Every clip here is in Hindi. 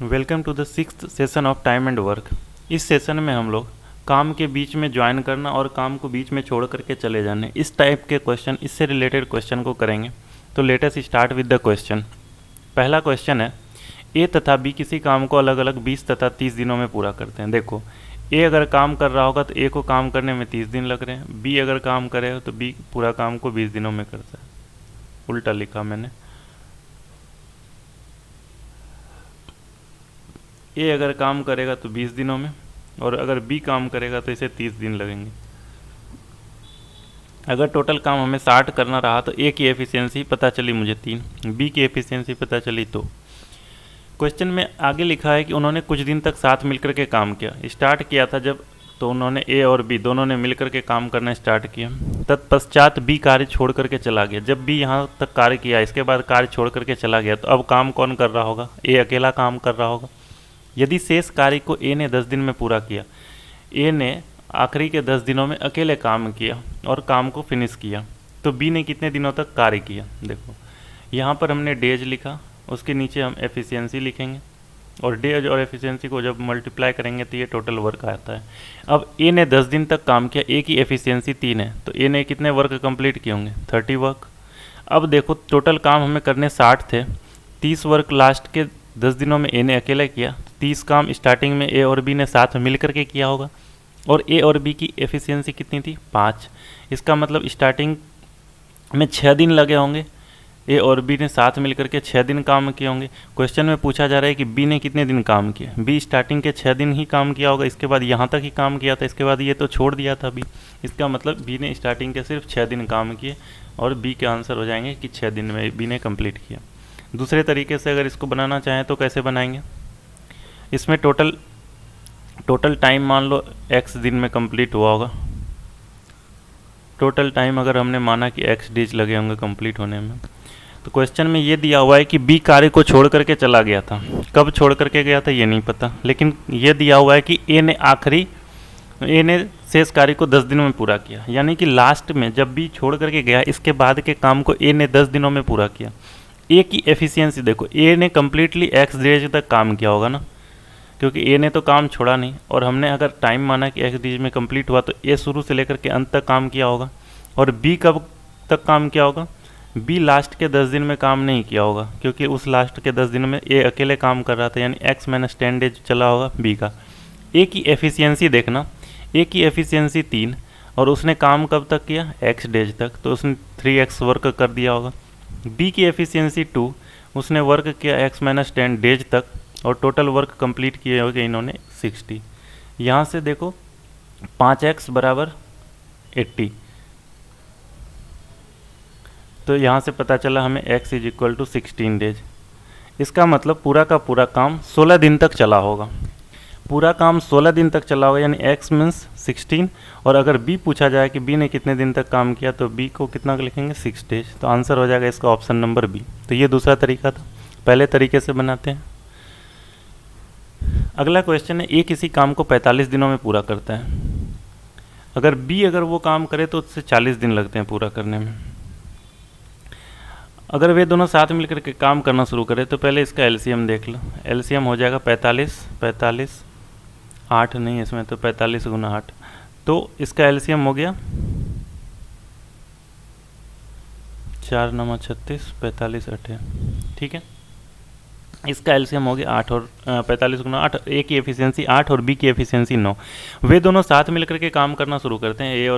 Welcome to the sixth session of time and work. इस सेशन में हम लोग काम के बीच में ज्वाइन करना और काम को बीच में छोड़ करके चले जाने इस टाइप के क्वेश्चन, इससे रिलेटेड क्वेश्चन को करेंगे। तो let us start with the question. पहला क्वेश्चन है, ए तथा बी किसी काम को अलग अलग 20 तथा 30 दिनों में पूरा करते हैं। देखो, ए अगर काम कर रहा होगा तो ए को काम करने में 30 दिन लग रहे हैं, बी अगर काम करे तो बी पूरा काम को 20 दिनों में करता है। उल्टा लिखा मैंने। ए अगर काम करेगा तो 20 दिनों में और अगर बी काम करेगा तो इसे 30 दिन लगेंगे। अगर टोटल काम हमें 60 करना रहा तो ए की एफिशिएंसी पता चली मुझे 3, बी की एफिशिएंसी पता चली 2। क्वेश्चन में आगे लिखा है कि उन्होंने कुछ दिन तक साथ मिलकर के काम किया। स्टार्ट किया था जब, तो उन्होंने ए और बी दोनों ने मिलकर के काम करना स्टार्ट किया। तत्पश्चात बी कार्य छोड़ करके चला गया। जब बी यहाँ तक कार्य किया, इसके बाद कार्य छोड़ करके चला गया, तो अब काम कौन कर रहा होगा? ए अकेला काम कर रहा होगा। यदि शेष कार्य को ए ने 10 दिन में पूरा किया, ए ने आखिरी के 10 दिनों में अकेले काम किया और काम को फिनिश किया, तो बी ने कितने दिनों तक कार्य किया? देखो, यहाँ पर हमने डेज लिखा, उसके नीचे हम एफिशिएंसी लिखेंगे और डेज और एफिशिएंसी को जब मल्टीप्लाई करेंगे तो ये टोटल वर्क आता है। अब ए ने 10 दिन तक काम किया, ए की एफिशिएंसी 3 है, तो ए ने कितने वर्क कंप्लीट किए होंगे? 30 वर्क। अब देखो, टोटल काम हमें करने 60 थे, 30 वर्क लास्ट के 10 दिनों में ए ने अकेले किया, 30 काम स्टार्टिंग में ए और बी ने साथ मिल करके किया होगा। और ए और बी की एफिशिएंसी कितनी थी? 5। इसका मतलब स्टार्टिंग में 6 दिन लगे होंगे, ए और बी ने साथ मिल करके 6 दिन काम किए होंगे। क्वेश्चन में पूछा जा रहा है कि बी ने कितने दिन काम किया। बी स्टार्टिंग के 6 दिन ही काम किया होगा, इसके बाद यहाँ तक ही काम किया था, इसके बाद ये तो छोड़ दिया था बी। इसका मतलब बी ने स्टार्टिंग के सिर्फ 6 दिन काम किए और बी के आंसर हो जाएंगे कि 6 दिन में बी ने कंप्लीट किया। दूसरे तरीके से अगर इसको बनाना चाहें तो कैसे बनाएंगे? इसमें टोटल टाइम मान लो x दिन में कंप्लीट हुआ होगा। टोटल टाइम अगर हमने माना कि x डेज लगे होंगे कंप्लीट होने में, तो क्वेश्चन में ये दिया हुआ है कि बी कार्य को छोड़ करके चला गया था। कब छोड़ करके गया था ये नहीं पता, लेकिन ये दिया हुआ है कि ए ने शेष कार्य को 10 दिनों में पूरा किया, यानी कि लास्ट में जब बी छोड़ करके गया, इसके बाद के काम को ए ने 10 दिनों में पूरा किया। ए की एफिशिएंसी देखो, ए ने कम्प्लीटली x डेज तक काम किया होगा ना, क्योंकि ए ने तो काम छोड़ा नहीं, और हमने अगर टाइम माना कि x डेज में कंप्लीट हुआ तो ए शुरू से लेकर के अंत तक काम किया होगा। और बी कब तक काम किया होगा? बी लास्ट के 10 दिन में काम नहीं किया होगा, क्योंकि उस लास्ट के 10 दिन में ए अकेले काम कर रहा था, यानी x - 10 डेज चला होगा बी का। ए की एफिशिएंसी देखना, ए की एफिशिएंसी 3 और उसने काम कब तक किया? x डेज तक, तो उसने 3x वर्क कर दिया होगा। बी की एफिशिएंसी 2, उसने वर्क किया x - 10 डेज तक और टोटल वर्क कंप्लीट किए होंगे इन्होंने 60। यहाँ से देखो 5x बराबर 80, तो यहाँ से पता चला हमें x = 16 डेज। इसका मतलब पूरा का पूरा काम 16 दिन तक चला होगा। पूरा काम 16 दिन तक चला होगा, यानी x मीन्स 16। और अगर b पूछा जाए कि b ने कितने दिन तक काम किया, तो b को कितना लिखेंगे? 6 डेज। तो आंसर हो जाएगा इसका ऑप्शन नंबर बी। तो ये दूसरा तरीका था। पहले तरीके से बनाते हैं। अगला क्वेश्चन है, ए किसी काम को 45 दिनों में पूरा करता है। अगर वो काम करे तो उससे 40 दिन लगते हैं पूरा करने में। अगर वे दोनों साथ मिलकर के काम करना शुरू करें तो पहले इसका एलसीएम देख लो। एलसीएम हो जाएगा 45, 8 नहीं इसमें, तो 45 × 8, तो इसका एलसीएम हो गया 4 9 36, 45 8, ठीक है। इसका एलसीएम हो गया 8 और 45 × 8। ए की एफिशिएंसी 8 और बी की एफिशिएंसी 9। वे दोनों साथ मिलकर के काम करना शुरू करते हैं। ए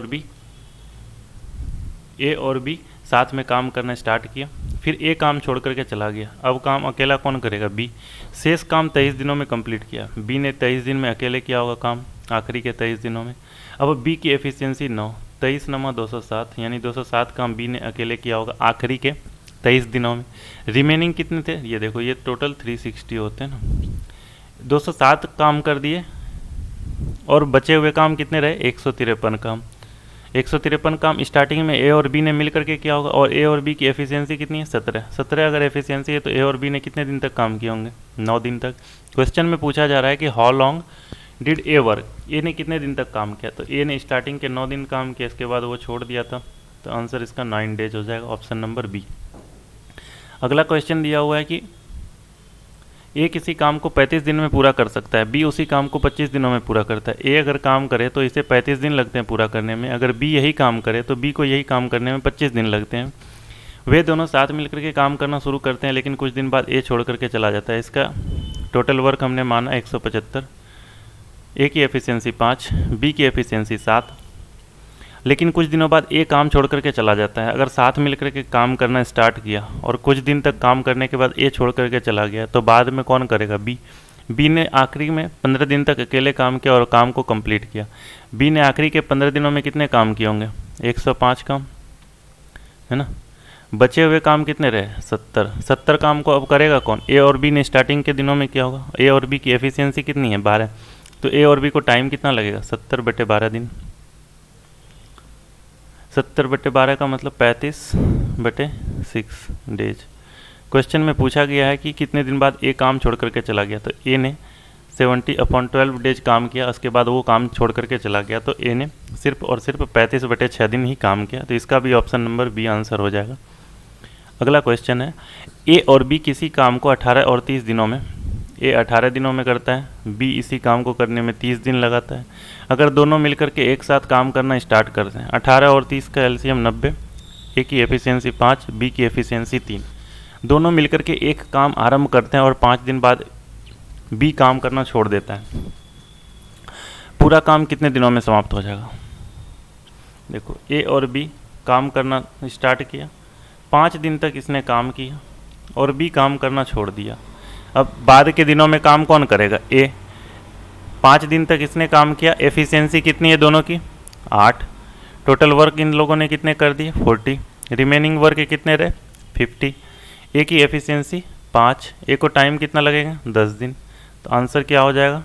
और बी साथ में काम करना स्टार्ट किया, फिर ए काम छोड़ करके चला गया। अब काम अकेला कौन करेगा? बी। शेष काम 23 दिनों में कंप्लीट किया। बी ने 23 दिन में अकेले किया होगा काम, आखिरी के 23 दिनों में। अब बी की एफिशिएंसी 9, 23 9 207, यानी 207 काम बी ने अकेले किया होगा आखिरी के 23 दिनों में। रिमेनिंग कितने थे? ये देखो, ये टोटल 360 होते हैं ना। 207 काम कर दिए और बचे हुए काम कितने रहे? 153 काम। 153 काम स्टार्टिंग में ए और बी ने मिल करके किया होगा, और ए और बी की एफिशिएंसी कितनी है? 17 अगर एफिशिएंसी है तो ए और बी ने कितने दिन तक काम किए होंगे? 9 दिन तक। क्वेश्चन में पूछा जा रहा है कि how long did A work, A ने कितने दिन तक काम किया? तो ए ने स्टार्टिंग के 9 दिन काम किया, इसके बाद वो छोड़ दिया था, तो आंसर इसका 9 डेज हो जाएगा, ऑप्शन नंबर बी। अगला क्वेश्चन दिया हुआ है कि ए किसी काम को 35 दिन में पूरा कर सकता है, बी उसी काम को 25 दिनों में पूरा करता है। ए अगर काम करे तो इसे 35 दिन लगते हैं पूरा करने में, अगर बी यही काम करे तो बी को यही काम करने में 25 दिन लगते हैं। वे दोनों साथ मिलकर के काम करना शुरू करते हैं, लेकिन कुछ दिन बाद ए छोड़ करके चला जाता है। इसका टोटल वर्क हमने माना 175। ए की एफिशिएंसी 5, बी की एफिशिएंसी 7, लेकिन कुछ दिनों बाद ए काम छोड़ करके चला जाता है। अगर साथ मिलकर के काम करना स्टार्ट किया और कुछ दिन तक काम करने के बाद ए छोड़ करके चला गया, तो बाद में कौन करेगा? बी। बी ने आखिरी में 15 दिन तक अकेले काम किया और काम को कंप्लीट किया। बी ने आखिरी के 15 दिनों में कितने काम किए होंगे? 105 काम, है ना। बचे हुए काम कितने रहे? 70 काम को अब करेगा कौन? ए और बी ने स्टार्टिंग के दिनों में किया होगा। ए और बी की एफिशिएंसी कितनी है? 12। तो ए और बी को टाइम कितना लगेगा? 70/12 दिन। 70/12 का मतलब 35/6 डेज। क्वेश्चन में पूछा गया है कि कितने दिन बाद ए काम छोड़ करके चला गया, तो ए ने 70/12 डेज काम किया, उसके बाद वो काम छोड़ करके चला गया, तो ए ने सिर्फ और सिर्फ 35/6 दिन ही काम किया। तो इसका भी ऑप्शन नंबर बी आंसर हो जाएगा। अगला क्वेश्चन है, ए और बी किसी काम को 18 और 30 दिनों में, ए 18 दिनों में करता है, बी इसी काम को करने में 30 दिन लगाता है। अगर दोनों मिलकर के एक साथ काम करना स्टार्ट करते हैं, 18 और 30 का एलसीएम 90, ए की एफिशिएंसी 5, बी की एफिशिएंसी 3, दोनों मिलकर के एक काम आरंभ करते हैं और 5 दिन बाद बी काम करना छोड़ देता है। पूरा काम कितने दिनों में समाप्त हो जाएगा? देखो, ए और बी काम करना स्टार्ट किया, 5 दिन तक इसने काम किया और बी काम करना छोड़ दिया। अब बाद के दिनों में काम कौन करेगा? ए। 5 दिन तक इसने काम किया, एफिशिएंसी कितनी है दोनों की? 8। टोटल वर्क इन लोगों ने कितने कर दिए? 40। रिमेनिंग वर्क कितने रहे? 50। ए की एफिशिएंसी 5, ए को टाइम कितना लगेगा? 10 दिन। तो आंसर क्या हो जाएगा?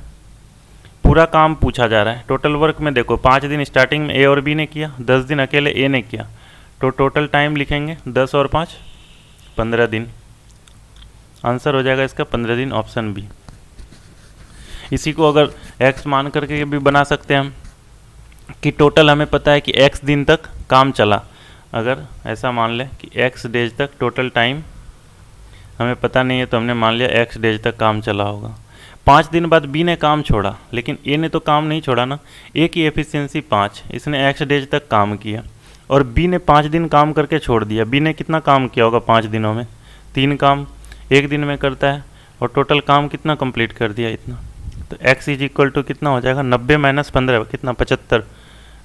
पूरा काम पूछा जा रहा है। टोटल वर्क में देखो, 5 दिन स्टार्टिंग में ए और बी ने किया, 10 दिन अकेले ए ने किया, तो टोटल टाइम लिखेंगे 10 और 5 15 दिन। आंसर हो जाएगा इसका 15 दिन, ऑप्शन बी। इसी को अगर x मान करके भी बना सकते हैं हम, कि टोटल हमें पता है कि x दिन तक काम चला। अगर ऐसा मान लें कि x डेज तक टोटल टाइम हमें पता नहीं है, तो हमने मान लिया x डेज तक काम चला होगा। 5 दिन बाद b ने काम छोड़ा, लेकिन a ने तो काम नहीं छोड़ा ना। a की एफिशिएंसी 5, इसने x डेज तक काम किया और b ने 5 दिन काम करके छोड़ दिया। b ने कितना काम किया होगा 5 दिनों में? 3 काम 1 दिन में करता है, और टोटल काम कितना कंप्लीट कर दिया? इतना। तो x इज इक्वल टू कितना हो जाएगा? 90 - 15 कितना? 75।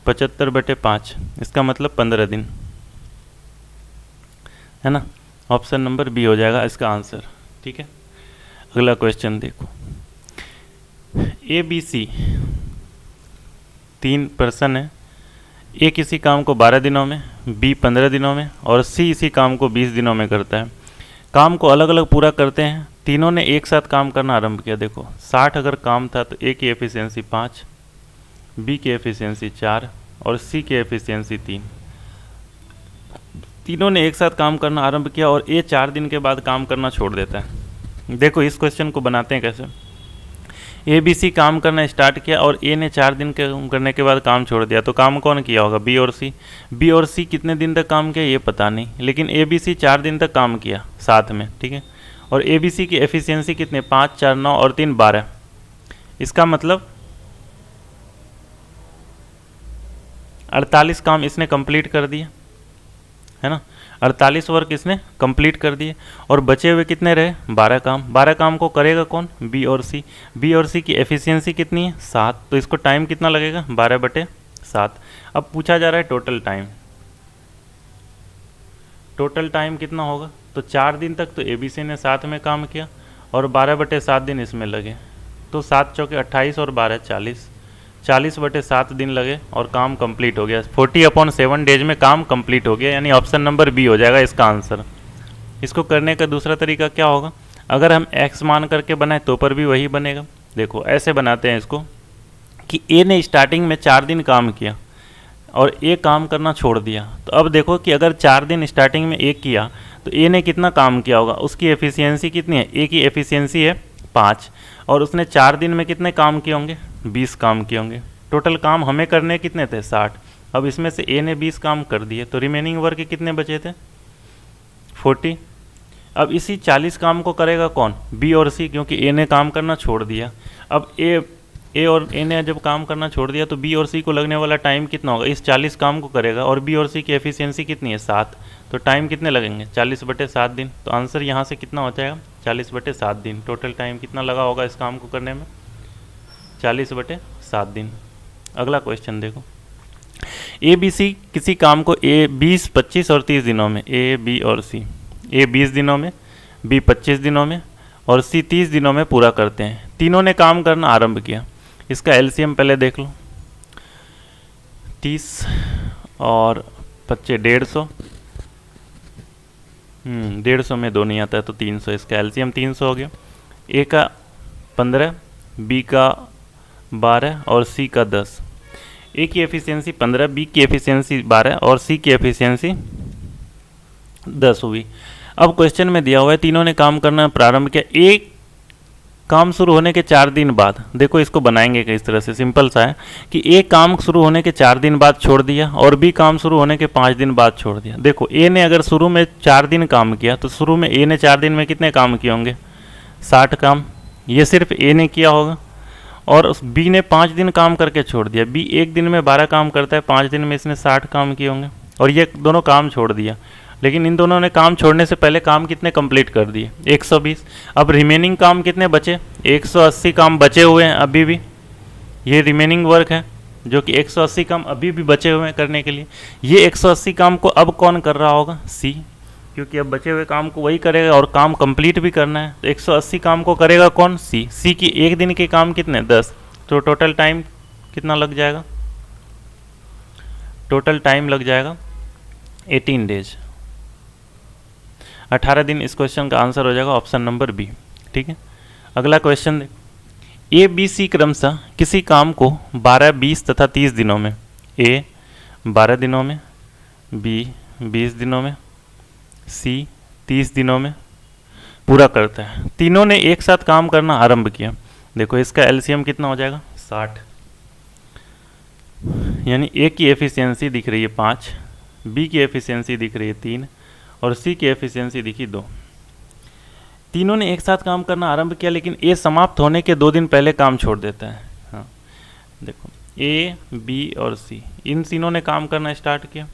75/5, इसका मतलब 15 दिन, है ना। ऑप्शन नंबर बी हो जाएगा इसका आंसर। ठीक है, अगला क्वेश्चन देखो। ए बी सी 3 पर्सन है। ए किसी काम को 12 दिनों में, बी 15 दिनों में और सी इसी काम को 20 दिनों में करता है। काम को अलग अलग पूरा करते हैं, तीनों ने एक साथ काम करना आरंभ किया। देखो, 60 अगर काम था तो ए की एफिशिएंसी 5, बी की एफिशिएंसी 4 और सी की एफिशिएंसी 3। तीनों ने एक साथ काम करना आरंभ किया और ए 4 दिन के बाद काम करना छोड़ देता है। देखो, इस क्वेश्चन को बनाते हैं कैसे। ए बी सी काम करना स्टार्ट किया और ए ने 4 दिन करने के बाद काम छोड़ दिया, तो काम कौन किया होगा? बी और सी। बी और सी कितने दिन तक काम किया ये पता नहीं, लेकिन ए बी सी 4 दिन तक काम किया साथ में, ठीक है। और ए बी सी की एफिशिएंसी कितने? 5, 4, 9 और 3, 12। इसका मतलब 48 काम इसने कंप्लीट कर दिए, है ना। 48 वर्क इसने कंप्लीट कर दिए और बचे हुए कितने रहे? 12 काम। 12 काम को करेगा कौन? बी और सी। बी और सी की एफिशिएंसी कितनी है? 7। तो इसको टाइम कितना लगेगा? 12/7। अब पूछा जा रहा है टोटल टाइम। टोटल टाइम कितना होगा? तो 4 दिन तक तो ए बी सी ने साथ में काम किया और 12/7 दिन इसमें लगे, तो 7 चौके 28 और 12 40, 40/7 दिन लगे और काम कंप्लीट हो गया। 40/7 डेज में काम कंप्लीट हो गया, यानी ऑप्शन नंबर बी हो जाएगा इसका आंसर। इसको करने का दूसरा तरीका क्या होगा? अगर हम x मान करके बनाए तो पर भी वही बनेगा। देखो, ऐसे बनाते हैं इसको कि a ने स्टार्टिंग में 4 दिन काम किया और a काम करना छोड़ दिया। तो अब देखो कि अगर 4 दिन स्टार्टिंग में a किया तो a ने कितना काम किया होगा? उसकी एफिशिएंसी कितनी है? a की एफिशिएंसी है 5 और उसने 4 दिन में कितने काम किए होंगे? 20 काम किए होंगे। टोटल काम हमें करने कितने थे? 60। अब इसमें से a ने 20 काम कर दिए, तो रिमेनिंग वर्क कितने बचे थे? 40। अब इसी 40 काम को करेगा कौन, बी और सी, क्योंकि ए ने काम करना छोड़ दिया। अब ए और ए ने जब काम करना छोड़ दिया तो बी और सी को लगने वाला टाइम कितना होगा, इस 40 काम को करेगा और बी और सी की एफिशिएंसी कितनी है 7, तो टाइम कितने लगेंगे 40/7 दिन। तो आंसर यहाँ से कितना हो जाएगा 40/7 दिन। टोटल टाइम कितना लगा होगा इस काम को करने में 40/7 दिन। अगला क्वेश्चन देखो, ए बी सी किसी काम को ए 20, 25 और 30 दिनों में, ए बी और सी, ए 20 दिनों में, बी 25 दिनों में और सी 30 दिनों में पूरा करते हैं। तीनों ने काम करना आरंभ किया। इसका एलसीएम पहले देख लो, 30 और 25 150, 150 में 2 नहीं आता है तो 300, इसका एलसीएम 300 हो गया। ए का 15, बी का 12 और सी का 10। ए की एफिशिएंसी 15, बी की एफिशिएंसी 12 और सी की एफिशिएंसी 10 हुई। अब क्वेश्चन में दिया हुआ है तीनों ने काम करना प्रारंभ किया। एक काम शुरू होने के 4 दिन बाद, देखो इसको बनाएंगे किस तरह से, सिंपल सा है कि ए काम शुरू होने के 4 दिन बाद छोड़ दिया और बी काम शुरू होने के 5 दिन बाद छोड़ दिया। देखो ए ने अगर शुरू में 4 दिन काम किया तो शुरू में ए ने 4 दिन में कितने काम किए होंगे 60 काम, ये सिर्फ ए ने किया होगा। और बी ने 5 दिन काम करके छोड़ दिया, बी एक दिन में 12 काम करता है, 5 दिन में इसने 60 काम किए होंगे और ये दोनों काम छोड़ दिया। लेकिन इन दोनों ने काम छोड़ने से पहले काम कितने कंप्लीट कर दिए 120। अब रिमेनिंग काम कितने बचे 180 काम बचे हुए हैं अभी भी, ये रिमेनिंग वर्क है जो कि 180 काम अभी भी बचे हुए हैं करने के लिए। ये 180 काम को अब कौन कर रहा होगा सी, क्योंकि अब बचे हुए काम को वही करेगा और काम कंप्लीट भी करना है। तो 180 काम को करेगा कौन सी, सी की एक दिन के काम कितने 10, तो टोटल टाइम कितना लग जाएगा, टोटल टाइम लग जाएगा 18 डेज, 18 दिन। इस क्वेश्चन का आंसर हो जाएगा ऑप्शन नंबर बी। ठीक है, अगला क्वेश्चन, ए बी सी क्रमशः किसी काम को 12, 20 तथा 30 दिनों में, ए 12 दिनों में, बी 20 दिनों में, सी 30 दिनों में पूरा करता है। तीनों ने एक साथ काम करना आरंभ किया। देखो इसका एलसीएम कितना हो जाएगा 60, यानी ए की एफिशिएंसी दिख रही है 5, बी की एफिशिएंसी दिख रही है 3 और सी की एफिशिएंसी दिखी 2। तीनों ने एक साथ काम करना आरंभ किया, लेकिन ए समाप्त होने के 2 दिन पहले काम छोड़ देता है। हाँ देखो ए बी और सी इन तीनों ने काम करना स्टार्ट किया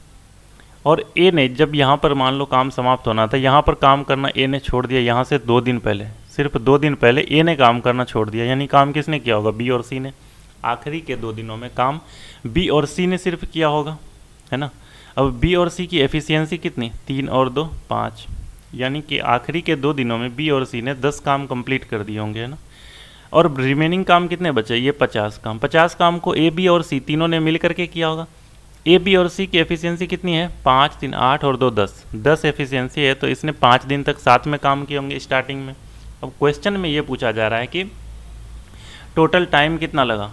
और ए ने जब यहाँ पर मान लो काम समाप्त होना था, यहाँ पर काम करना ए ने छोड़ दिया। यहाँ से 2 दिन पहले, सिर्फ 2 दिन पहले ए ने काम करना छोड़ दिया, यानी काम किसने किया होगा बी और सी ने। आखिरी के 2 दिनों में काम बी और सी ने सिर्फ किया होगा, है ना। अब बी और सी की एफिशिएंसी कितनी 3 और 2 5, यानी कि आखिरी के 2 दिनों में बी और सी ने 10 काम कंप्लीट कर दिए होंगे, है ना। और रिमेनिंग काम कितने बचे, ये 50 काम। 50 काम को ए बी और सी तीनों ने मिल करके किया होगा। ए बी और सी की एफिशिएंसी कितनी है 5, 3, 8 और 2 10, 10 एफिशिएंसी है। तो इसने 5 दिन तक साथ में काम किए होंगे स्टार्टिंग में। अब क्वेश्चन में ये पूछा जा रहा है कि टोटल टाइम कितना लगा,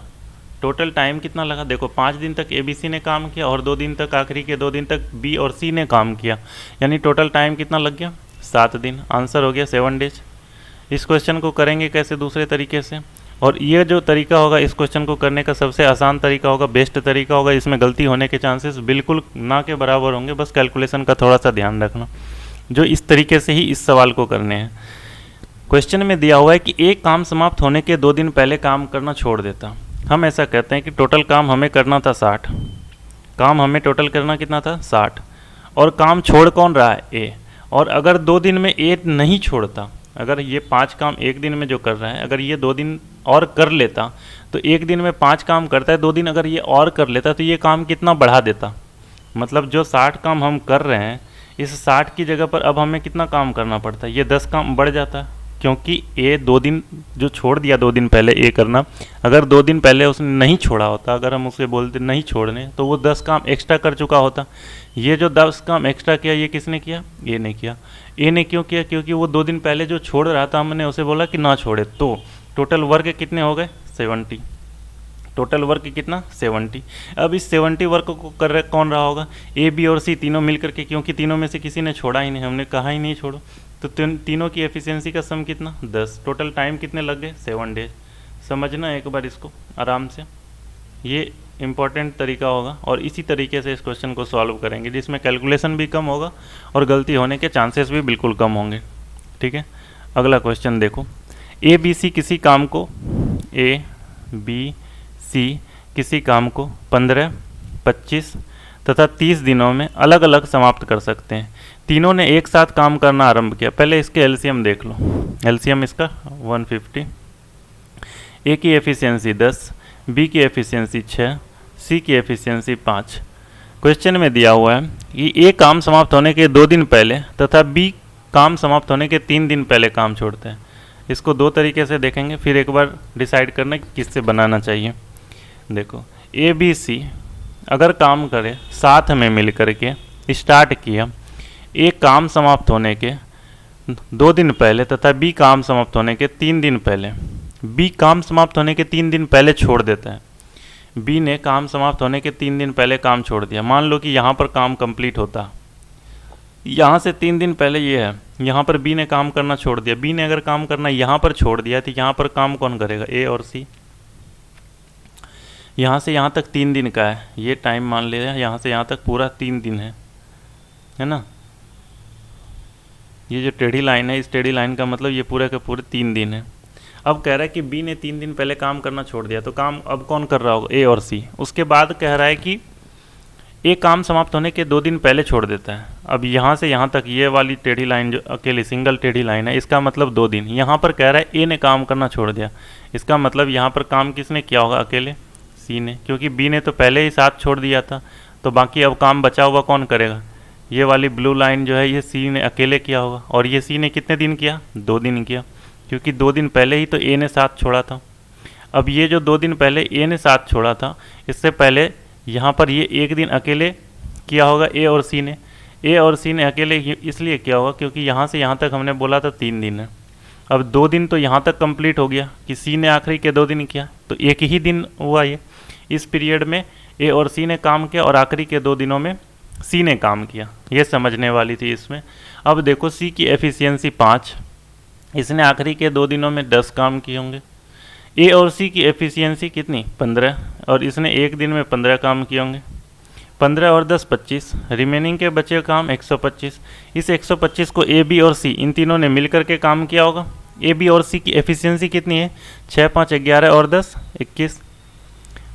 टोटल टाइम कितना लगा। देखो 5 दिन तक ए बी सी ने काम किया और 2 दिन तक, आखिरी के 2 दिन तक बी और सी ने काम किया, यानी टोटल टाइम कितना लग गया 7 दिन। आंसर हो गया 7 डेज। इस क्वेश्चन को करेंगे कैसे, दूसरे तरीके से। और ये जो तरीका होगा इस क्वेश्चन को करने का सबसे आसान तरीका होगा, बेस्ट तरीका होगा। इसमें गलती होने के चांसेस बिल्कुल ना के बराबर होंगे, बस कैलकुलेशन का थोड़ा सा ध्यान रखना, जो इस तरीके से ही इस सवाल को करने हैं। क्वेश्चन में दिया हुआ है कि एक काम समाप्त होने के 2 दिन पहले काम करना छोड़ देता। हम ऐसा कहते हैं कि टोटल काम हमें करना था 60, काम हमें टोटल करना कितना था 60, और काम छोड़ कौन रहा है ए। और अगर 2 दिन में ए नहीं छोड़ता, अगर ये 5 काम एक दिन में जो कर रहा है, अगर ये 2 दिन और कर लेता तो एक दिन में 5 काम करता है, 2 दिन अगर ये और कर लेता तो ये काम कितना बढ़ा देता। मतलब जो 60 काम हम कर रहे हैं, इस 60 की जगह पर अब हमें कितना काम करना पड़ता है, ये 10 काम बढ़ जाता है। क्योंकि ए 2 दिन जो छोड़ दिया 2 दिन पहले ए करना, अगर 2 दिन पहले उसने नहीं छोड़ा होता, अगर हम उसे बोलते नहीं छोड़ने, तो वो 10 काम एक्स्ट्रा कर चुका होता। ये जो 10 काम एक्स्ट्रा किया ये किसने किया, ए ने किया। ए ने क्यों किया, क्योंकि वो 2 दिन पहले जो छोड़ रहा था हमने उसे बोला कि ना छोड़े। तो टोटल वर्क कितने हो गए 70, टोटल वर्क कितना 70। अब इस 70 वर्क को कर रहे कौन रहा होगा, ए बी और सी तीनों मिल करके, क्योंकि तीनों में से किसी ने छोड़ा ही नहीं, हमने कहा ही नहीं छोड़ो। तो तीनों की एफिशिएंसी का सम कितना 10, टोटल टाइम कितने लग गए 7 डेज। समझना एक बार इसको आराम से, ये इम्पॉर्टेंट तरीका होगा। और इसी तरीके से इस क्वेश्चन को सॉल्व करेंगे, जिसमें कैलकुलेशन भी कम होगा और गलती होने के चांसेस भी बिल्कुल कम होंगे। ठीक है। अगला क्वेश्चन देखो, ए बी सी किसी काम को ए बी सी किसी काम को 15, 25 तथा 30 दिनों में अलग अलग समाप्त कर सकते हैं। तीनों ने एक साथ काम करना आरंभ किया। पहले इसके एलसीएम देख लो। एलसीएम इसका 150। ए की एफिशिएंसी 10, बी की एफिशिएंसी 6, सी की एफिशिएंसी 5। क्वेश्चन में दिया हुआ है कि ए काम समाप्त होने के 2 दिन पहले तथा बी काम समाप्त होने के 3 दिन पहले काम छोड़ते हैं। इसको दो तरीके से देखेंगे, फिर एक बार डिसाइड करना कि किससे बनाना चाहिए। देखो, ए बी सी अगर काम करे साथ में मिल करके स्टार्ट किया, ए काम समाप्त होने के 2 दिन पहले तथा बी काम समाप्त होने के 3 दिन पहले। बी काम समाप्त होने के 3 दिन पहले छोड़ देता है। बी ने काम समाप्त होने के 3 दिन पहले काम छोड़ दिया। मान लो कि यहाँ पर काम कंप्लीट होता, यहाँ से 3 दिन पहले ये है, यहाँ पर बी ने काम करना छोड़ दिया। बी ने अगर काम करना यहाँ पर छोड़ दिया तो यहाँ पर काम कौन करेगा? ए और सी। यहाँ से यहाँ तक 3 दिन का है, ये टाइम मान ले, यहाँ से यहाँ तक पूरा 3 दिन है ना। ये जो टेढ़ी लाइन है, इस टेढ़ी लाइन का मतलब ये पूरे के पूरे 3 दिन है। अब कह रहा है कि बी ने 3 दिन पहले काम करना छोड़ दिया, तो काम अब कौन कर रहा होगा? ए और सी। उसके बाद कह रहा है कि ए काम समाप्त होने के 2 दिन पहले छोड़ देता है। अब यहाँ से यहाँ तक ये वाली टेढ़ी लाइन जो अकेली सिंगल टेढ़ी लाइन है, इसका मतलब 2 दिन। यहाँ पर कह रहा है ए ने काम करना छोड़ दिया, इसका मतलब यहाँ पर काम किसने किया होगा? अकेले सी ने, क्योंकि बी ने तो पहले ही साथ छोड़ दिया था। तो बाकी अब काम बचा हुआ कौन करेगा? ये वाली ब्लू लाइन जो है ये सी ने अकेले किया होगा। और ये सी ने कितने दिन किया? 2 दिन किया, क्योंकि 2 दिन पहले ही तो ए ने साथ छोड़ा था। अब ये जो 2 दिन पहले ए ने साथ छोड़ा था, इससे पहले यहाँ पर ये 1 दिन अकेले किया होगा ए और सी ने। ए और सी ने अकेले इसलिए किया होगा क्योंकि यहाँ से यहाँ तक हमने बोला था 3 दिन है। अब 2 दिन तो यहाँ तक कंप्लीट हो गया कि सी ने आखिरी के 2 दिन किया, तो 1 ही दिन हुआ ये। इस पीरियड में ए और सी ने काम किया और आखिरी के 2 दिनों में सी ने काम किया। ये समझने वाली थी इसमें। अब देखो, सी की एफिशिएंसी 5, इसने आखिरी के 2 दिनों में 10 काम किए होंगे। ए और सी की एफिशिएंसी कितनी? 15, और इसने 1 दिन में 15 काम किए होंगे। 15 और 10 25, रिमेनिंग के बचे काम 125। इस 125 को ए बी और सी इन तीनों ने मिलकर के काम किया होगा। ए बी और सी की एफिशिएंसी कितनी है? 6, 5, 11 और 10 21।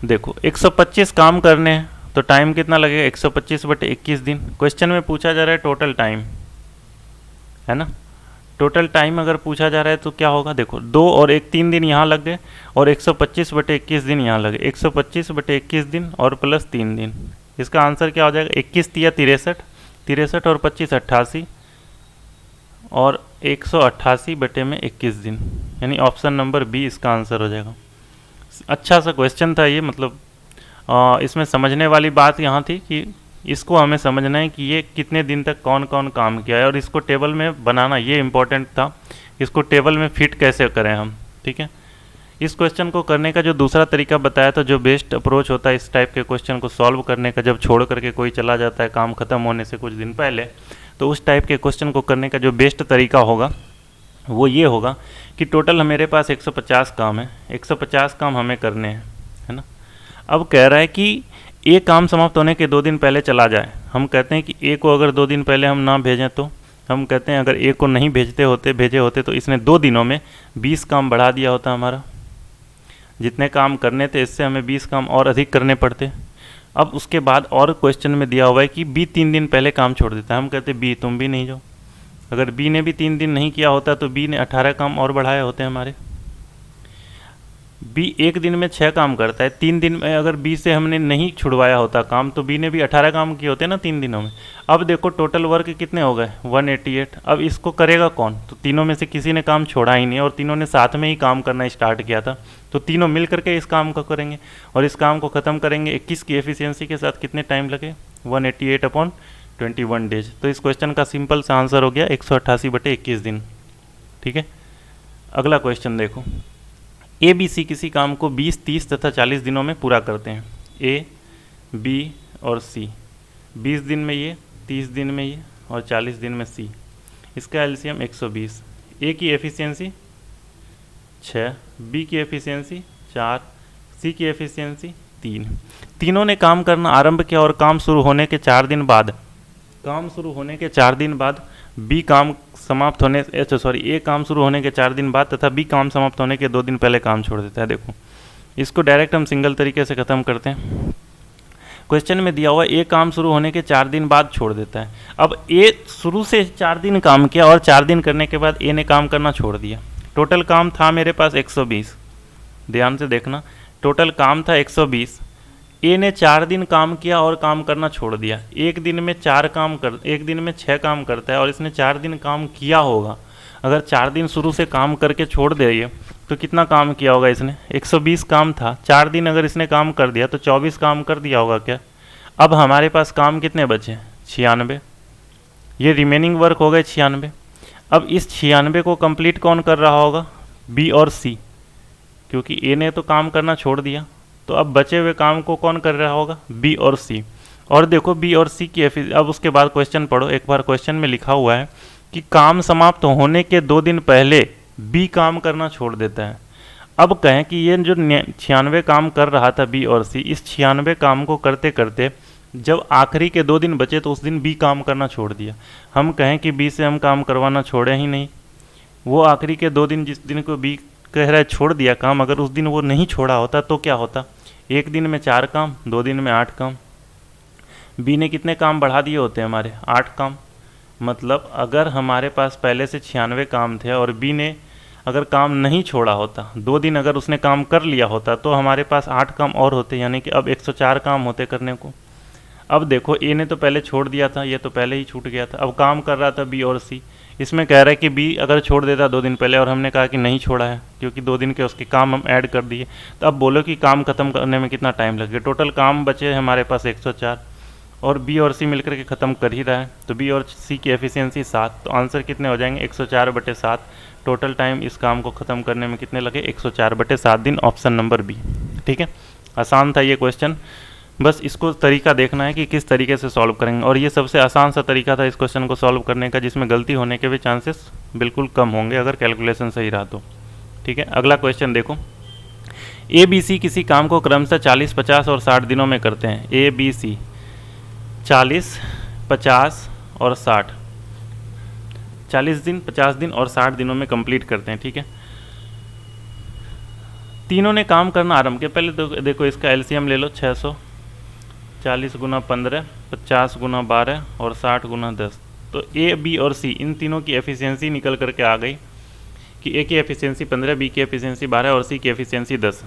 देखो, 125 काम करने हैं तो टाइम कितना लगेगा? 125/21 दिन। क्वेश्चन में पूछा जा रहा है टोटल टाइम, है ना। टोटल टाइम अगर पूछा जा रहा है तो क्या होगा? देखो, 2 और 1 3 दिन यहाँ लग गए और 125/21 दिन यहाँ लगे। 125/21 दिन और प्लस 3 दिन, इसका आंसर क्या हो जाएगा? 21 या 63, 63 और 25 88, और 188/21 दिन, यानी ऑप्शन नंबर बी इसका आंसर हो जाएगा। अच्छा सा क्वेश्चन था ये, मतलब इसमें समझने वाली बात यहाँ थी कि इसको हमें समझना है कि ये कितने दिन तक कौन कौन काम किया है, और इसको टेबल में बनाना ये इम्पोर्टेंट था। इसको टेबल में फिट कैसे करें हम, ठीक है। इस क्वेश्चन को करने का जो दूसरा तरीका बताया था, जो बेस्ट अप्रोच होता है इस टाइप के क्वेश्चन को सॉल्व करने का, जब छोड़ करके कोई चला जाता है काम ख़त्म होने से कुछ दिन पहले, तो उस टाइप के क्वेश्चन को करने का जो बेस्ट तरीका होगा वो ये होगा कि टोटल मेरे पास 150 काम है, 150 काम हमें करने हैं, है ना। अब कह रहा है कि ए काम समाप्त होने के 2 दिन पहले चला जाए। हम कहते हैं कि ए को अगर 2 दिन पहले हम ना भेजें, तो हम कहते हैं अगर ए को नहीं भेजे होते तो इसने 2 दिनों में 20 काम बढ़ा दिया होता हमारा। जितने काम करने थे इससे हमें 20 काम और अधिक करने पड़ते। अब उसके बाद और क्वेश्चन में दिया हुआ है कि बी 3 दिन पहले काम छोड़ देता है। हम कहते हैं बी तुम भी नहीं जाओ। अगर बी ने भी 3 दिन नहीं किया होता तो बी ने 18 काम और बढ़ाए होते हैं हमारे। बी 1 दिन में 6 काम करता है, 3 दिन में अगर बी से हमने नहीं छुड़वाया होता काम तो बी ने भी 18 काम किए होते ना 3 दिनों में। अब देखो टोटल वर्क कितने हो गए? 188। अब इसको करेगा कौन? तो तीनों में से किसी ने काम छोड़ा ही नहीं और तीनों ने साथ में ही काम करना स्टार्ट किया था, तो तीनों मिल करके इस काम को करेंगे और इस काम को ख़त्म करेंगे। 21 की एफिशिएंसी के साथ कितने टाइम लगे? 188/21 डेज। तो इस क्वेश्चन का सिंपल सा आंसर हो गया 188/21 दिन, ठीक है। अगला क्वेश्चन देखो, ए बी सी किसी काम को 20, 30 तथा 40 दिनों में पूरा करते हैं। ए बी और सी 20 दिन में ये, 30 दिन में ये और 40 दिन में सी। इसका एलसीएम 120। ए की एफिशिएंसी 6, बी की एफिशिएंसी 4, सी की एफिशिएंसी 3। तीनों ने काम करना आरंभ किया और काम शुरू होने के 4 दिन बाद बी काम समाप्त होने ए काम शुरू होने के 4 दिन बाद तथा बी काम समाप्त होने के 2 दिन पहले काम छोड़ देता है। देखो इसको डायरेक्ट हम सिंगल तरीके से ख़त्म करते हैं। क्वेश्चन में दिया हुआ ए काम शुरू होने के 4 दिन बाद छोड़ देता है। अब ए शुरू से 4 दिन काम किया और 4 दिन करने के बाद ए ने काम करना छोड़ दिया। टोटल काम था मेरे पास 120, ध्यान से देखना, टोटल काम था 120। ए ने 4 दिन काम किया और काम करना छोड़ दिया। एक दिन में 6 काम करता है और इसने 4 दिन काम किया होगा। अगर 4 दिन शुरू से काम करके छोड़ दे तो कितना काम किया होगा इसने? 120 काम था, 4 दिन अगर इसने काम कर दिया तो 24 काम कर दिया होगा क्या? अब हमारे पास काम कितने बचे? 96। ये रिमेनिंग वर्क हो गए 96। अब इस 96 को कंप्लीट कौन कर रहा होगा? बी और सी, क्योंकि ए ने तो काम करना छोड़ दिया। तो अब बचे हुए काम को कौन कर रहा होगा? बी और सी। और देखो बी और सी की अब उसके बाद क्वेश्चन पढ़ो। एक बार क्वेश्चन में लिखा हुआ है कि काम समाप्त होने के 2 दिन पहले बी काम करना छोड़ देता है। अब कहें कि ये जो 96 काम कर रहा था बी और सी, इस 96 काम को करते करते जब आखिरी के 2 दिन बचे तो उस दिन बी काम करना छोड़ दिया। हम कहें कि बी से हम काम करवाना छोड़े ही नहीं, वो आखिरी के 2 दिन जिस दिन को बी कह रहा है छोड़ दिया काम, अगर उस दिन वो नहीं छोड़ा होता तो क्या होता? एक दिन में 4 काम, 2 दिन में 8 काम। बी ने कितने काम बढ़ा दिए होते हैं हमारे? 8 काम। मतलब अगर हमारे पास पहले से 96 काम थे और बी ने अगर काम नहीं छोड़ा होता, 2 दिन अगर उसने काम कर लिया होता तो हमारे पास 8 काम और होते, यानी कि अब 104 काम होते करने को। अब देखो ए ने तो पहले छोड़ दिया था, ये तो पहले ही छूट गया था। अब काम कर रहा था बी और सी। इसमें कह रहा है कि बी अगर छोड़ देता 2 दिन पहले और हमने कहा कि नहीं छोड़ा है क्योंकि 2 दिन के उसके काम हम ऐड कर दिए, तो अब बोलो कि काम खत्म करने में कितना टाइम लगेगा? टोटल काम बचे हमारे पास 104 और बी और सी मिलकर के ख़त्म कर ही रहा है, तो बी और सी की एफिशिएंसी 7। तो आंसर कितने हो जाएंगे? 104/7। टोटल टाइम इस काम को ख़त्म करने में कितने लगे? 104/7 दिन, ऑप्शन नंबर बी। ठीक है, आसान था ये क्वेश्चन, बस इसको तरीका देखना है कि किस तरीके से सॉल्व करेंगे। और ये सबसे आसान सा तरीका था इस क्वेश्चन को सॉल्व करने का, जिसमें गलती होने के भी चांसेस बिल्कुल कम होंगे अगर कैलकुलेशन सही रहा तो। ठीक है, अगला क्वेश्चन देखो। ए बी सी किसी काम को क्रमशः 40, 50 और 60 दिनों में करते हैं। ए बी सी 40, 50 और 60, 40 दिन, 50 दिन और 60 दिनों में कंप्लीट करते हैं। ठीक है, तीनों ने काम करना आरंभ किया। पहले देखो इसका एलसीएम ले लो, 600, 40 गुना 15, 50 गुना 12 और 60 गुना 10। तो ए बी और सी इन तीनों की एफिशिएंसी निकल करके आ गई कि ए की एफिशिएंसी 15, बी की एफिशिएंसी 12 और सी की एफिशिएंसी 10।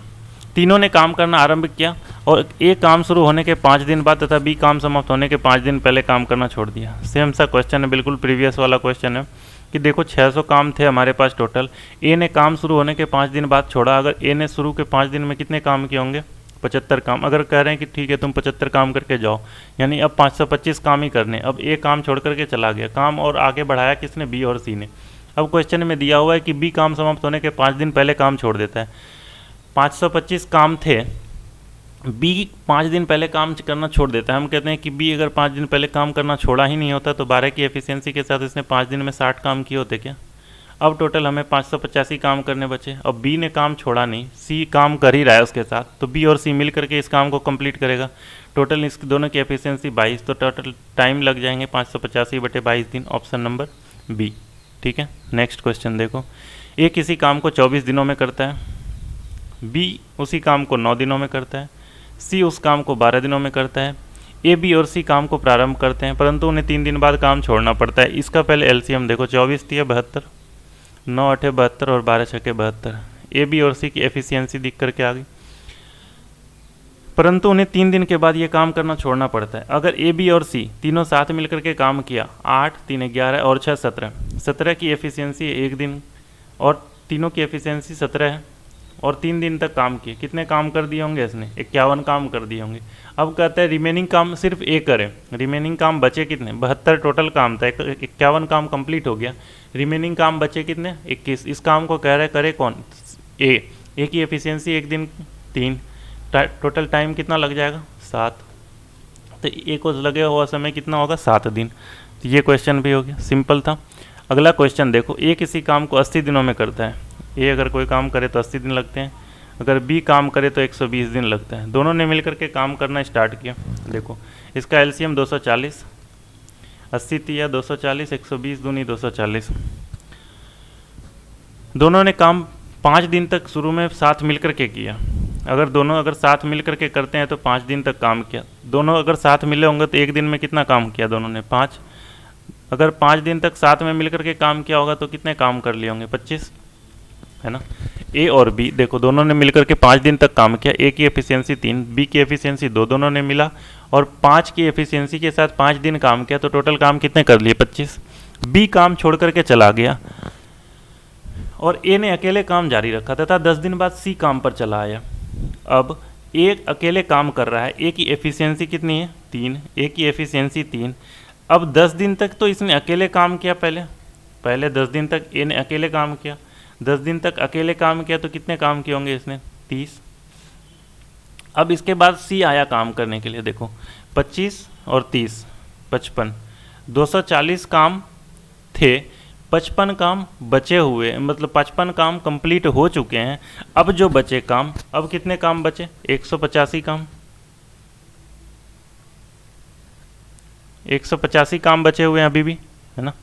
तीनों ने काम करना आरंभ किया और ए काम शुरू होने के 5 दिन बाद तथा बी काम समाप्त होने के 5 दिन पहले काम करना छोड़ दिया। सेम सा क्वेश्चन है, बिल्कुल प्रीवियस वाला क्वेश्चन है कि देखो 600 काम थे हमारे पास टोटल। ए ने काम शुरू होने के 5 दिन बाद छोड़ा। अगर ए ने शुरू के 5 दिन में कितने काम किए होंगे? 75 काम। अगर कह रहे हैं कि ठीक है तुम 75 काम करके जाओ, यानी अब 525 काम ही करने। अब ए काम छोड़ करके चला गया, काम और आगे बढ़ाया किसने? बी और सी ने। अब क्वेश्चन में दिया हुआ है कि बी काम समाप्त होने के 5 दिन पहले काम छोड़ देता है। 525 काम थे, बी 5 दिन पहले काम करना छोड़ देता है। हम कहते हैं कि बी अगर 5 दिन पहले काम करना छोड़ा ही नहीं होता तो 12 की एफिशिएंसी के साथ इसने 5 दिन में 60 काम किए होते क्या? अब टोटल हमें 585 काम करने बचे। अब बी ने काम छोड़ा नहीं, सी काम कर ही रहा है उसके साथ, तो बी और सी मिल करके इस काम को कंप्लीट करेगा। टोटल इस दोनों की एफिशिएंसी 22, तो टोटल टाइम लग जाएंगे 585/22 दिन, ऑप्शन नंबर बी। ठीक है, नेक्स्ट क्वेश्चन देखो। ए किसी काम को 24 दिनों में करता है, बी उसी काम को 9 दिनों में करता है, सी उस काम को 12 दिनों में करता है। ए बी और सी काम को प्रारंभ करते हैं परंतु उन्हें 3 दिन बाद काम छोड़ना पड़ता है। इसका पहले एलसीएम देखो, 24 थी 72, 9 8 72 और 12 6 72। ए बी और सी की एफिशिएंसी दिख करके आ गई, परंतु उन्हें 3 दिन के बाद ये काम करना छोड़ना पड़ता है। अगर ए बी और सी तीनों साथ मिलकर के काम किया, 8 3 11 और 6 17, 17 की एफिशिएंसी 1 दिन और तीनों की एफिशिएंसी 17 है और 3 दिन तक काम किए। कितने काम कर दिए होंगे इसने? 51 काम कर दिए होंगे। अब कहते हैं रिमेनिंग काम सिर्फ ए करे। रिमेनिंग काम बचे कितने? 72 टोटल काम था, 51 काम कंप्लीट हो गया। रिमेनिंग काम बचे कितने? 21। इस काम को कह रहे करे कौन? ए की एफिशिएंसी 1 दिन 3, टोटल टाइम कितना लग जाएगा? 7। तो ए को लगे हुआ समय कितना होगा? 7 दिन। तो ये क्वेश्चन भी हो गया, सिंपल था। अगला क्वेश्चन देखो। ए किसी काम को 80 दिनों में करता है। ए अगर कोई काम करे तो 80 दिन लगते हैं, अगर बी काम करे तो 120 दिन लगता है। दोनों ने मिलकर के काम करना स्टार्ट किया। देखो इसका एलसीएम 240, 80 तिया 240, 120 दूनी 240। दोनों ने काम 5 दिन तक शुरू में साथ मिलकर के किया। अगर साथ मिलकर के करते हैं तो 5 दिन तक काम किया। दोनों अगर साथ मिले होंगे तो एक दिन में कितना काम किया दोनों ने? 5। अगर 5 दिन तक साथ में मिलकर के काम किया होगा तो कितने काम कर लिए होंगे? 25, है ना। ए और बी देखो, दोनों ने मिलकर के 5 दिन तक काम किया। ए की एफिशिएंसी 3, बी की एफिशिएंसी 2, दोनों ने मिला और 5 की एफिशिएंसी के साथ 5 दिन काम किया, तो टोटल काम कितने कर लिए? 25। बी काम छोड़ करके चला गया और ए ने अकेले काम जारी रखा तथा 10 दिन बाद सी काम पर चला आया। अब ए अकेले काम कर रहा है, ए की एफिशिएंसी कितनी है? 3। ए की एफिशिएंसी 3। अब 10 दिन तक तो इसने अकेले काम किया। पहले 10 दिन तक ए ने अकेले काम किया। 10 दिन तक अकेले काम किया तो कितने काम किए होंगे इसने? 30। अब इसके बाद सी आया काम करने के लिए। देखो 25 और 30 55, 240 काम थे, 55 काम बचे हुए, मतलब 55 काम कंप्लीट हो चुके हैं। अब जो बचे काम, अब कितने काम बचे? 185 काम। 185 काम बचे हुए हैं अभी भी, है ना।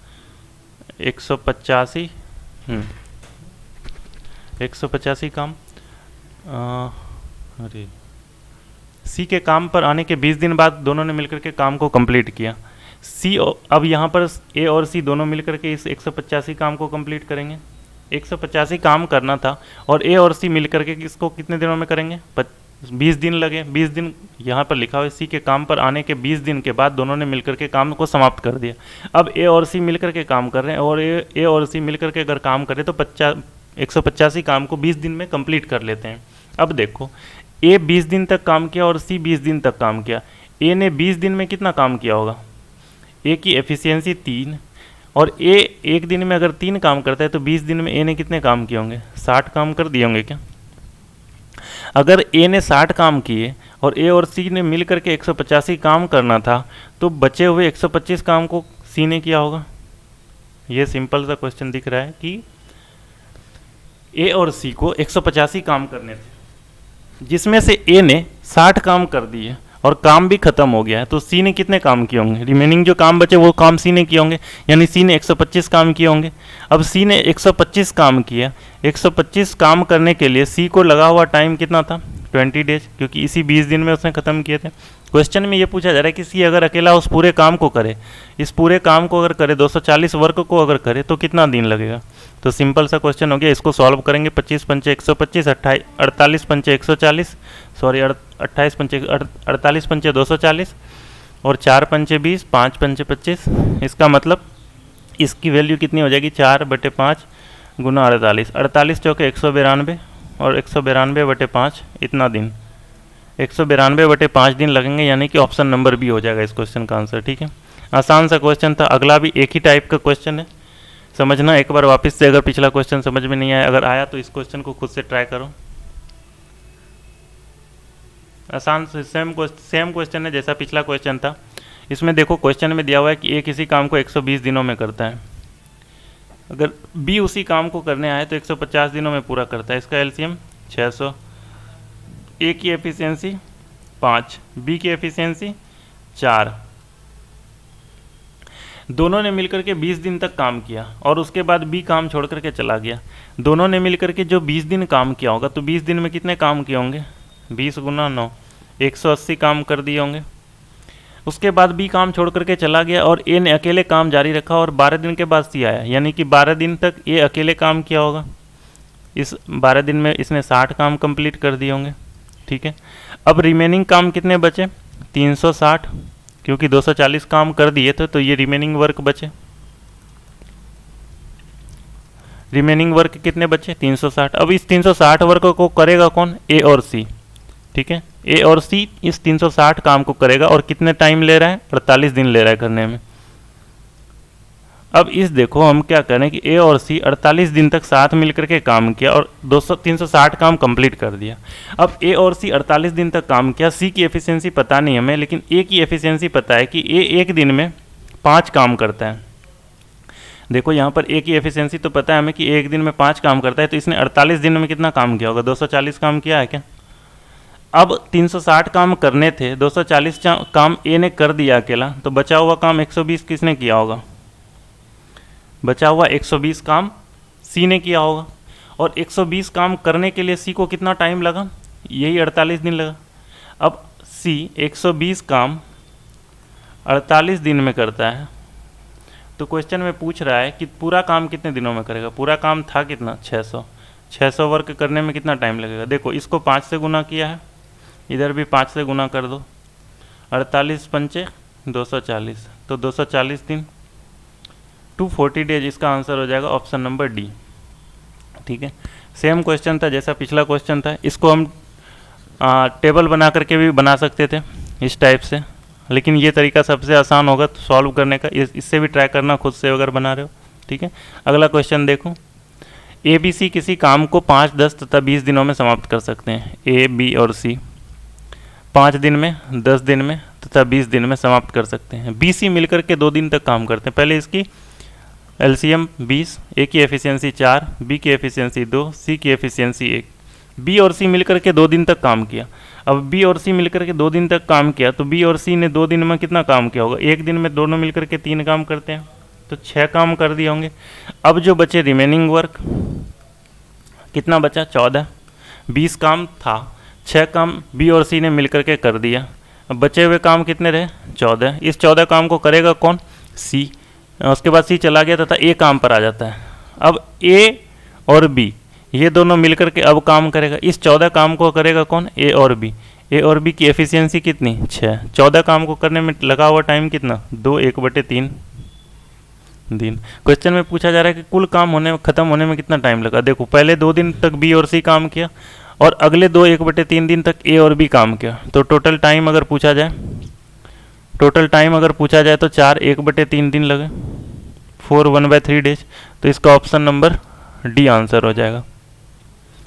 185 185 काम। अरे सी के काम पर आने के 20 दिन बाद दोनों ने मिलकर के काम को कंप्लीट किया। सी अब यहाँ पर ए और सी दोनों मिलकर के इस 185 काम को कंप्लीट करेंगे। 185 काम करना था और ए और सी मिलकर के इसको कितने दिनों में करेंगे? 20 दिन लगे। 20 दिन यहाँ पर लिखा हुआ है। सी के काम पर आने के 20 दिन के बाद दोनों ने मिलकर के काम को समाप्त कर दिया। अब ए और सी मिलकर के काम कर रहे हैं और ए और सी मिलकर के अगर काम करें तो 185 काम को 20 दिन में कंप्लीट कर लेते हैं। अब देखो ए 20 दिन तक काम किया और सी 20 दिन तक काम किया। ए ने 20 दिन में कितना काम किया होगा? ए की एफिशिएंसी 3 और ए एक दिन में अगर 3 काम करता है तो 20 दिन में ए ने कितने काम किए होंगे? 60 काम कर दिए होंगे क्या? अगर ए ने 60 काम किए और ए और सी ने मिल करके 185 काम करना था तो बचे हुए 125 काम को सी ने किया होगा। ये सिंपल सा क्वेश्चन दिख रहा है कि ए और सी को 185 काम करने थे, जिसमें से ए ने 60 काम कर दिए और काम भी खत्म हो गया है, तो सी ने कितने काम किए होंगे? रिमेनिंग जो काम बचे वो काम सी ने किए होंगे, यानी सी ने 125 काम किए होंगे। अब सी ने 125 काम किया। 125 काम करने के लिए सी को लगा हुआ टाइम कितना था? 20 डेज, क्योंकि इसी 20 दिन में उसने ख़त्म किए थे। क्वेश्चन में ये पूछा जा रहा है कि सी अगर अकेला उस पूरे काम को करे, इस पूरे काम को अगर करे, 240 वर्क को अगर करे तो कितना दिन लगेगा? तो सिंपल सा क्वेश्चन हो गया। इसको सॉल्व करेंगे। 25 पंचे 125, 48 पंचे 140, सॉरी 28 पंचे 48 पंचे 240 और 4 पंचे 20, 5 पंचे 25। इसका मतलब इसकी वैल्यू कितनी हो जाएगी? 4/5 गुना 48। 48 चौके 192 और 192/5 इतना दिन, 192/5 दिन लगेंगे, यानी कि ऑप्शन नंबर बी हो जाएगा इस क्वेश्चन का आंसर। ठीक है, आसान सा क्वेश्चन था। अगला भी एक ही टाइप का क्वेश्चन है, समझना एक बार वापस से। अगर पिछला क्वेश्चन समझ में नहीं आया, अगर आया तो इस क्वेश्चन को खुद से ट्राई करो। आसान से सेम क्वेश्चन है जैसा पिछला क्वेश्चन था। इसमें देखो क्वेश्चन में दिया हुआ है कि ए किसी काम को 120 दिनों में करता है, अगर बी उसी काम को करने आए तो 150 दिनों में पूरा करता है। इसका एलसीएम 600। ए की एफिशिएंसी 5, बी की एफिशिएंसी 4। दोनों ने मिलकर के 20 दिन तक काम किया और उसके बाद बी काम छोड़ करके चला गया। दोनों ने मिलकर के जो 20 दिन काम किया होगा तो 20 दिन में कितने काम किए होंगे? 20 गुना 9, 180 काम कर दिए होंगे। उसके बाद बी काम छोड़ करके चला गया और ए ने अकेले काम जारी रखा और 12 दिन के बाद सी आया, यानी कि 12 दिन तक ए अकेले काम किया होगा। इस 12 दिन में इसने 60 काम कंप्लीट कर दिए होंगे। ठीक है, अब रिमेनिंग काम कितने बचे? 360, क्योंकि 240 काम कर दिए थे तो ये रिमेनिंग वर्क बचे। रिमेनिंग वर्क कितने बचे? 360। अब इस 360 वर्क को करेगा कौन? ए और सी। ठीक है, ए और सी इस 360 काम को करेगा और कितने टाइम ले रहा है? 48 दिन ले रहा है करने में। अब इस देखो हम क्या करें कि ए और सी 48 दिन तक साथ मिलकर के काम किया और 360 काम कंप्लीट कर दिया। अब ए और सी 48 दिन तक काम किया। सी की एफिशिएंसी पता नहीं हमें, लेकिन ए की एफिशिएंसी पता है कि ए एक दिन में 5 काम करता है। देखो यहाँ पर ए की एफिशिएंसी तो पता है हमें कि एक दिन में 5 काम करता है, तो इसने 48 दिन में कितना काम किया होगा? 240 काम किया है क्या? अब 360 काम करने थे, 240 काम ए ने कर दिया अकेला, तो बचा हुआ काम 120 किसने किया होगा? बचा हुआ 120 काम सी ने किया होगा। और 120 काम करने के लिए सी को कितना टाइम लगा? यही 48 दिन लगा। अब सी 120 काम 48 दिन में करता है, तो क्वेश्चन में पूछ रहा है कि पूरा काम कितने दिनों में करेगा। पूरा काम था कितना? 600 वर्क करने में कितना टाइम लगेगा? देखो, इसको 5 से गुना किया है, इधर भी 5 से गुना कर दो, 48 पंचे 240, तो 240 दिन 240 डेज इसका आंसर हो जाएगा ऑप्शन नंबर डी। ठीक है, सेम क्वेश्चन था जैसा पिछला क्वेश्चन था। इसको हम टेबल बना करके भी बना सकते थे इस टाइप से, लेकिन ये तरीका सबसे आसान होगा सॉल्व करने का। इससे भी ट्राई करना खुद से अगर बना रहे हो। ठीक है, अगला क्वेश्चन देखो। ए बी सी किसी काम को 5, 10 तथा 20 दिनों में समाप्त कर सकते हैं। ए बी और सी 5 दिन में, 10 दिन में तथा 20 दिन में समाप्त कर सकते हैं। बी सी मिलकर के 2 दिन तक काम करते हैं। पहले इसकी एलसीएम 20, ए की एफिशिएंसी 4, बी की एफिशिएंसी 2, सी की एफिशिएंसी 1। बी और सी मिलकर के 2 दिन तक काम किया। अब बी और सी मिलकर के 2 दिन तक काम किया, तो बी और सी ने 2 दिन में कितना काम किया होगा? 1 दिन में दोनों मिलकर के 3 काम करते हैं, तो 6 काम कर दिए होंगे। अब जो बचे रिमेनिंग वर्क कितना बचा? 14। 20 काम था, 6 काम बी और सी ने मिलकर के कर दिया। अब बचे हुए काम कितने रहे? 14। इस 14 काम को करेगा कौन? सी। उसके बाद सी चला गया तथा ए काम पर आ जाता है। अब ए और बी ये दोनों मिलकर के अब काम करेगा। इस 14 काम को करेगा कौन? ए और बी। ए और बी की एफिशिएंसी कितनी? 6। 14 काम को करने में लगा हुआ टाइम कितना? 2, 1/3 दिन। क्वेश्चन में पूछा जा रहा है कि कुल काम खत्म होने में कितना टाइम लगा। देखो, पहले 2 दिन तक बी और सी काम किया और अगले 2, 1/3 दिन तक ए और बी काम किया। तो टोटल टाइम अगर पूछा जाए तो 4, 1/3 दिन लगे, 4, 1/3 डेज। तो इसका ऑप्शन नंबर डी आंसर हो जाएगा।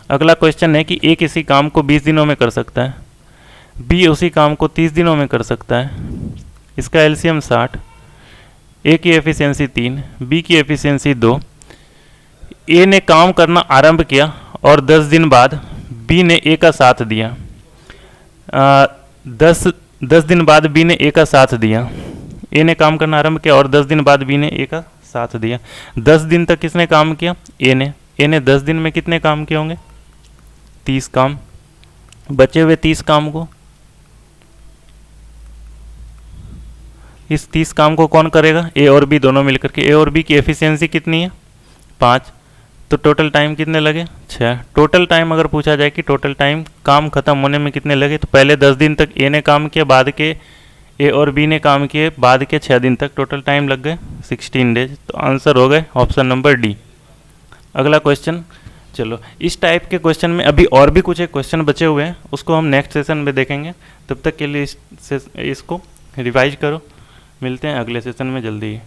अगला क्वेश्चन है कि ए किसी काम को 20 दिनों में कर सकता है, बी उसी काम को 30 दिनों में कर सकता है। इसका एलसीएम 60, ए की एफिशिएंसी 3, बी की एफिशिएंसी 2। ए ने काम करना आरंभ किया और 10 दिन बाद बी ने ए का साथ दिया। 10 दिन बाद बी ने ए का साथ दिया। ए ने काम करना आरंभ किया और 10 दिन बाद बी ने ए का साथ दिया। 10 दिन तक किसने काम किया? ए ने 10 दिन में कितने काम किए होंगे? 30 काम। बचे हुए 30 काम को, इस 30 काम को कौन करेगा? ए और बी दोनों मिलकर के। ए और बी की एफिशिएंसी कितनी है? 5। तो टोटल टाइम कितने लगे? 6। टोटल टाइम अगर पूछा जाए कि टोटल टाइम काम खत्म होने में कितने लगे, तो पहले 10 दिन तक ए ने काम किया, बाद के ए और बी ने काम किए, बाद के 6 दिन तक टोटल टाइम लग गए 16 डेज। तो आंसर हो गए ऑप्शन नंबर डी। अगला क्वेश्चन, चलो इस टाइप के क्वेश्चन में अभी और भी कुछ एक क्वेश्चन बचे हुए हैं, उसको हम नेक्स्ट सेशन में देखेंगे। तब तक के लिए इसको रिवाइज करो। मिलते हैं अगले सेशन में जल्दी ही।